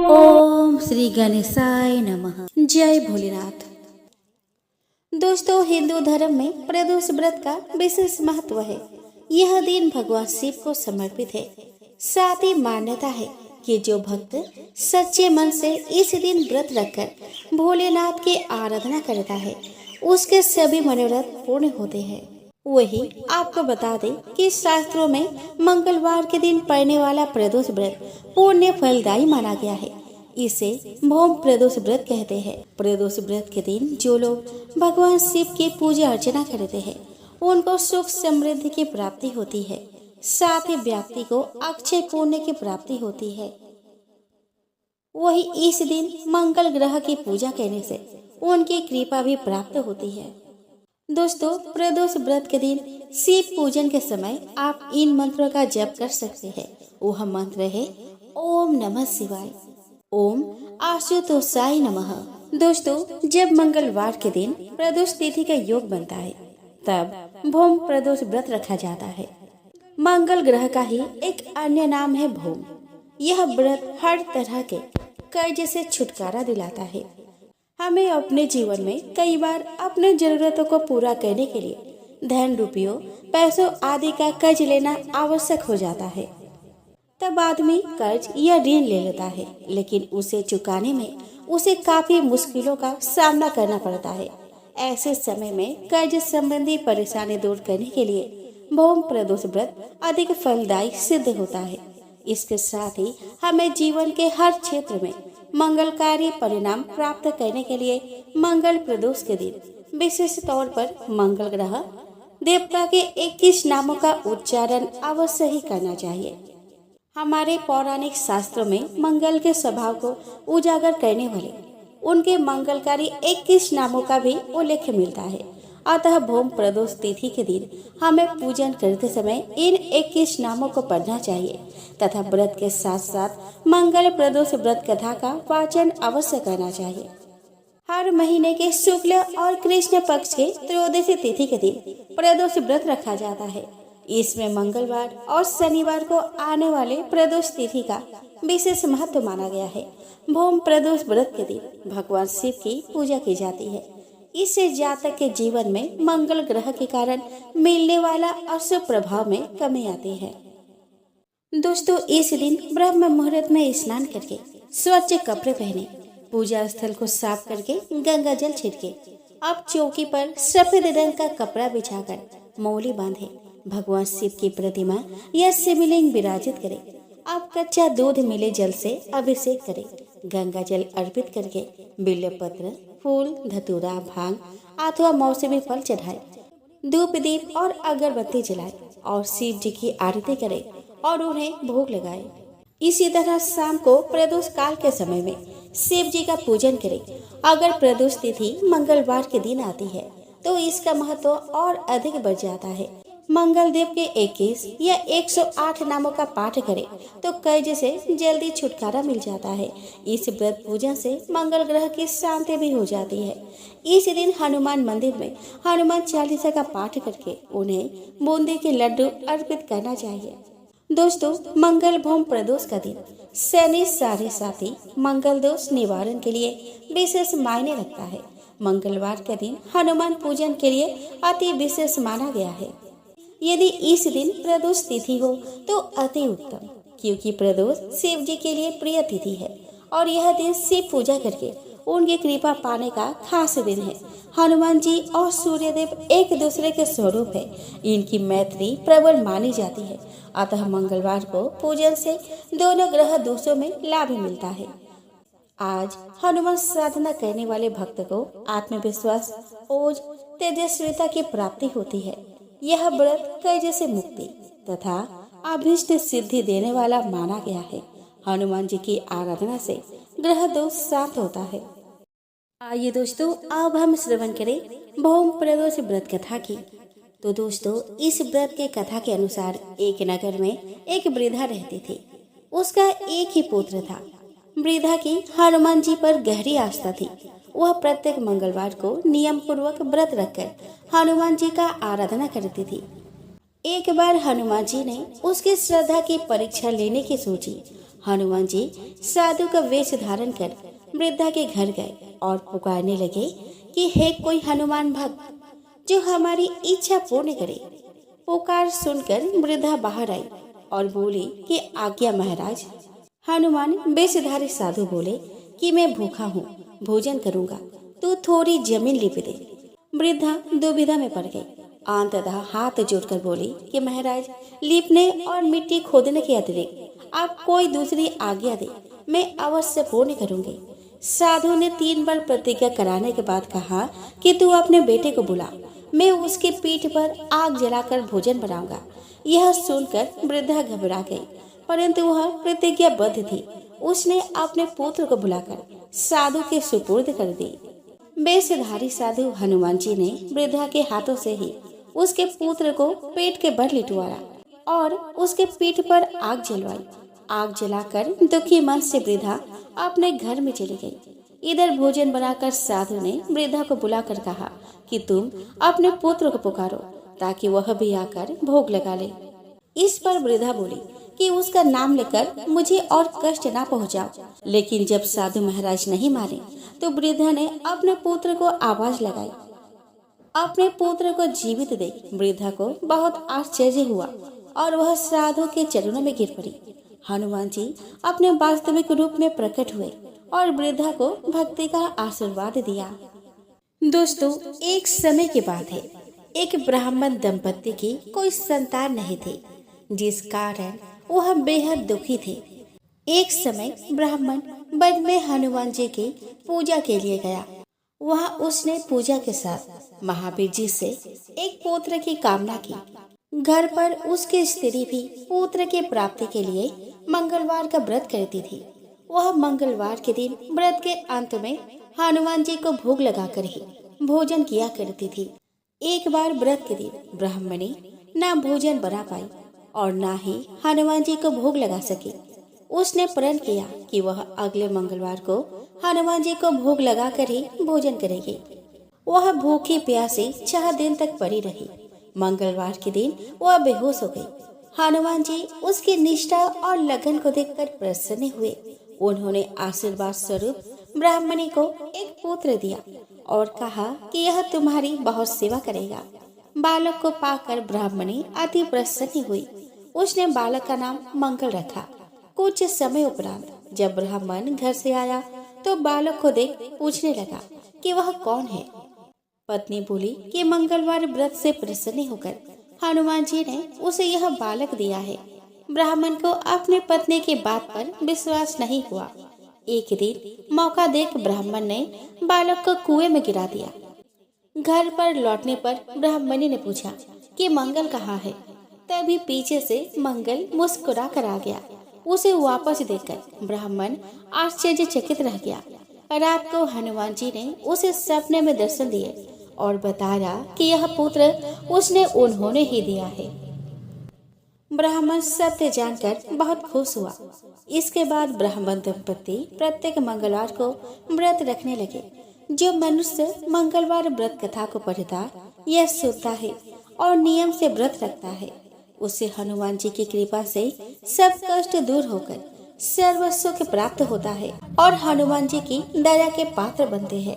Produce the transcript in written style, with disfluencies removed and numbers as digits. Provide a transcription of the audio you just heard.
ओम श्री गणेशाय नमः। जय भोलेनाथ। दोस्तों, हिंदू धर्म में प्रदोष व्रत का विशेष महत्व है। यह दिन भगवान शिव को समर्पित है। साथ ही मान्यता है कि जो भक्त सच्चे मन से इस दिन व्रत रखकर भोलेनाथ की आराधना करता है, उसके सभी मनोरथ पूर्ण होते हैं। वही आपको बता दें कि शास्त्रों में मंगलवार के दिन पड़ने वाला प्रदोष व्रत पुण्य फलदायी माना गया है। इसे भौम प्रदोष व्रत कहते हैं। प्रदोष व्रत के दिन जो लोग भगवान शिव की पूजा अर्चना करते हैं, उनको सुख समृद्धि की प्राप्ति होती है। साथ ही व्यक्ति को अक्षय पुण्य की प्राप्ति होती है। वही इस दिन मंगल ग्रह की पूजा करने से उनकी कृपा भी प्राप्त होती है। दोस्तों, प्रदोष व्रत के दिन शिव पूजन के समय आप इन मंत्रों का जप कर सकते हैं। वह मंत्र है ओम नमः शिवाय, ओम आशुतोषाय नमः। दोस्तों, जब मंगलवार के दिन प्रदोष तिथि का योग बनता है, तब भौम प्रदोष व्रत रखा जाता है। मंगल ग्रह का ही एक अन्य नाम है भौम। यह व्रत हर तरह के कर्ज से छुटकारा दिलाता है। हमें अपने जीवन में कई बार अपने जरूरतों को पूरा करने के लिए धन, रुपयों, पैसों आदि का कर्ज लेना आवश्यक हो जाता है। तब आदमी कर्ज या ऋण ले लेता है, लेकिन उसे चुकाने में उसे काफी मुश्किलों का सामना करना पड़ता है। ऐसे समय में कर्ज संबंधी परेशानी दूर करने के लिए भौम प्रदोष व्रत अधिक फलदायी सिद्ध होता है। इसके साथ ही हमें जीवन के हर क्षेत्र में मंगलकारी परिणाम प्राप्त करने के लिए मंगल प्रदोष के दिन विशेष तौर पर मंगल ग्रह देवता के 21 नामों का उच्चारण अवश्य ही करना चाहिए। हमारे पौराणिक शास्त्रों में मंगल के स्वभाव को उजागर करने वाले उनके मंगलकारी 21 नामों का भी उल्लेख मिलता है। अतः भौम प्रदोष तिथि के दिन हमें पूजन करते समय इन 21 नामों को पढ़ना चाहिए तथा व्रत के साथ साथ मंगल प्रदोष व्रत कथा का वाचन अवश्य करना चाहिए। हर महीने के शुक्ल और कृष्ण पक्ष के त्रयोदशी तिथि के दिन प्रदोष व्रत रखा जाता है। इसमें मंगलवार और शनिवार को आने वाले प्रदोष तिथि का विशेष महत्व माना गया है। भौम प्रदोष व्रत के दिन भगवान शिव की पूजा की जाती है। इससे जातक के जीवन में मंगल ग्रह के कारण मिलने वाला अशुभ प्रभाव में कमी आती है। दोस्तों, इस दिन ब्रह्म मुहूर्त में स्नान करके स्वच्छ कपड़े पहने, पूजा स्थल को साफ करके गंगा जल छिड़के, अब चौकी पर सफेद रंग का कपड़ा बिछाकर मौली बांधे, भगवान शिव की प्रतिमा या शिवलिंग विराजित करे। अब कच्चा दूध मिले जल से अभिषेक करे, गंगा जल अर्पित करके बिल्वपत्र, फूल, धतूरा, भांग अथवा मौसमी फल चढ़ाए, धूप दीप और अगरबत्ती जलाए और शिव जी की आरती करे और उन्हें भोग लगाए। इसी तरह शाम को प्रदोष काल के समय में शिव जी का पूजन करें। अगर प्रदोष तिथि मंगलवार के दिन आती है तो इसका महत्व और अधिक बढ़ जाता है। मंगल देव के 21 या 108 नामों का पाठ करें तो कर्ज से जल्दी छुटकारा मिल जाता है। इस व्रत पूजन से मंगल ग्रह की शांति भी हो जाती है। इस दिन हनुमान मंदिर में हनुमान चालीसा का पाठ करके उन्हें बूंदी के लड्डू अर्पित करना चाहिए। दोस्तों, मंगल भौम प्रदोष का दिन शनि साढ़े साथी मंगल दोष निवारण के लिए विशेष मायने रखता है। मंगलवार का दिन हनुमान पूजन के लिए अति विशेष माना गया है। यदि इस दिन प्रदोष तिथि हो तो अति उत्तम, क्योंकि प्रदोष शिव जी के लिए प्रिय तिथि है और यह दिन शिव पूजा करके उनकी कृपा पाने का खास दिन है। हनुमान जी और सूर्यदेव एक दूसरे के स्वरूप है। इनकी मैत्री प्रबल मानी जाती है। अतः मंगलवार को पूजन से दोनों ग्रह दोषों में लाभ मिलता है। आज हनुमान साधना करने वाले भक्त को आत्मविश्वास, ओज, तेजस्विता की प्राप्ति होती है। यह व्रत कर्ज से मुक्ति तथा अभीष्ट सिद्धि देने वाला माना गया है। हनुमान जी की आराधना से ग्रह दोष शांत होता है। आइए दोस्तों, अब हम श्रवण करें भौम प्रदोष व्रत कथा की। तो दोस्तों, इस व्रत के कथा के अनुसार एक नगर में एक वृद्धा रहती थी। उसका एक ही पुत्र था। वृद्धा की हनुमान जी पर गहरी आस्था थी। वह प्रत्येक मंगलवार को नियम पूर्वक व्रत रखकर हनुमान जी का आराधना करती थी। एक बार हनुमान जी ने उसकी श्रद्धा की परीक्षा लेने की सोची। हनुमान जी साधु का वेश धारण कर वृद्धा के घर गए और पुकारने लगे कि हे कोई हनुमान भक्त जो हमारी इच्छा पूर्ण करे। पुकार सुनकर वृद्धा बाहर आई और बोली कि आज्ञा महाराज। हनुमान वेशधारी साधु बोले कि मैं भूखा हूँ, भोजन करूँगा, तू थोड़ी जमीन लिप दे। वृद्धा दुविधा में पड़ गई। अंततः हाथ जोड़कर बोली कि महाराज, लीपने और मिट्टी खोदने के अतिरिक्त आप कोई दूसरी आज्ञा दे, मैं अवश्य पूर्ण करूंगी। साधु ने 3 बार प्रतिज्ञा कराने के बाद कहा कि तू अपने बेटे को बुला, मैं उसकी पीठ पर आग जलाकर भोजन बनाऊंगा। यह सुनकर वृद्धा घबरा गई, परंतु वह प्रतिज्ञाबद्ध थी। उसने अपने पुत्र को बुलाकर साधु के सुपुर्द कर दी। वेशधारी साधु हनुमान जी ने वृद्धा के हाथों से ही उसके पुत्र को पेट के बल लिटवाया और उसके पीठ पर आग जलवाई। आग जलाकर दुखी मन से वृद्धा अपने घर में चली गई। इधर भोजन बनाकर साधु ने वृद्धा को बुलाकर कहा कि तुम अपने पुत्र को पुकारो ताकि वह भी आकर भोग लगा ले। इस पर वृद्धा बोली कि उसका नाम लेकर मुझे और कष्ट ना पहुंचाओ। लेकिन जब साधु महाराज नहीं माने तो वृद्धा ने अपने पुत्र को आवाज लगाई। अपने पुत्र को जीवित देख वृद्धा को बहुत आश्चर्य हुआ और वह साधु के चरणों में गिर पड़ी। हनुमान जी अपने वास्तविक रूप में प्रकट हुए और वृद्धा को भक्ति का आशीर्वाद दिया। दोस्तों, एक समय की बात है, एक ब्राह्मण दंपति की कोई संतान नहीं थी, जिस कारण वह बेहद दुखी थे। एक समय ब्राह्मण वन में हनुमान जी की पूजा के लिए गया। वहाँ उसने पूजा के साथ महावीर जी से एक पुत्र की कामना की। घर पर उसकी स्त्री भी पुत्र की प्राप्ति के लिए मंगलवार का व्रत करती थी। वह मंगलवार के दिन व्रत के अंत में हनुमान जी को भोग लगाकर ही भोजन किया करती थी। एक बार व्रत के दिन ब्राह्मणी ना भोजन बना पाई और ना ही हनुमान जी को भोग लगा सकी। उसने प्रण किया कि वह अगले मंगलवार को हनुमान जी को भोग लगाकर ही भोजन करेगी। वह भूखी प्यासी 6 दिन तक पड़ी रही। मंगलवार के दिन वह बेहोश हो गई। हनुमान जी उसकी निष्ठा और लगन को देखकर प्रसन्न हुए। उन्होंने आशीर्वाद स्वरूप ब्राह्मणी को एक पुत्र दिया और कहा कि यह तुम्हारी बहुत सेवा करेगा। बालक को पाकर ब्राह्मणी अति प्रसन्न हुई। उसने बालक का नाम मंगल रखा। कुछ समय उपरांत जब ब्राह्मण घर से आया तो बालक को देख पूछने लगा कि वह कौन है। पत्नी बोली कि मंगलवार व्रत से प्रसन्न होकर हनुमान जी ने उसे यह बालक दिया है। ब्राह्मण को अपने पत्नी की बात पर विश्वास नहीं हुआ। एक दिन मौका देख ब्राह्मण ने बालक को कुएं में गिरा दिया। घर पर लौटने पर ब्राह्मणी ने पूछा कि मंगल कहाँ है। तभी पीछे से मंगल मुस्कुरा कर आ गया। उसे वापस देखकर ब्राह्मण आश्चर्यचकित रह गया। रात को हनुमान जी ने उसे सपने में दर्शन दिए और बताया कि यह पुत्र उसने उन्होंने ही दिया है। ब्राह्मण सत्य जानकर बहुत खुश हुआ। इसके बाद ब्राह्मण दंपति प्रत्येक मंगलवार को व्रत रखने लगे। जो मनुष्य मंगलवार व्रत कथा को पढ़ता या सुनता है और नियम से व्रत रखता है, उसे हनुमान जी की कृपा से सब कष्ट दूर होकर सर्व सुख प्राप्त होता है और हनुमान जी की दया के पात्र बनते हैं।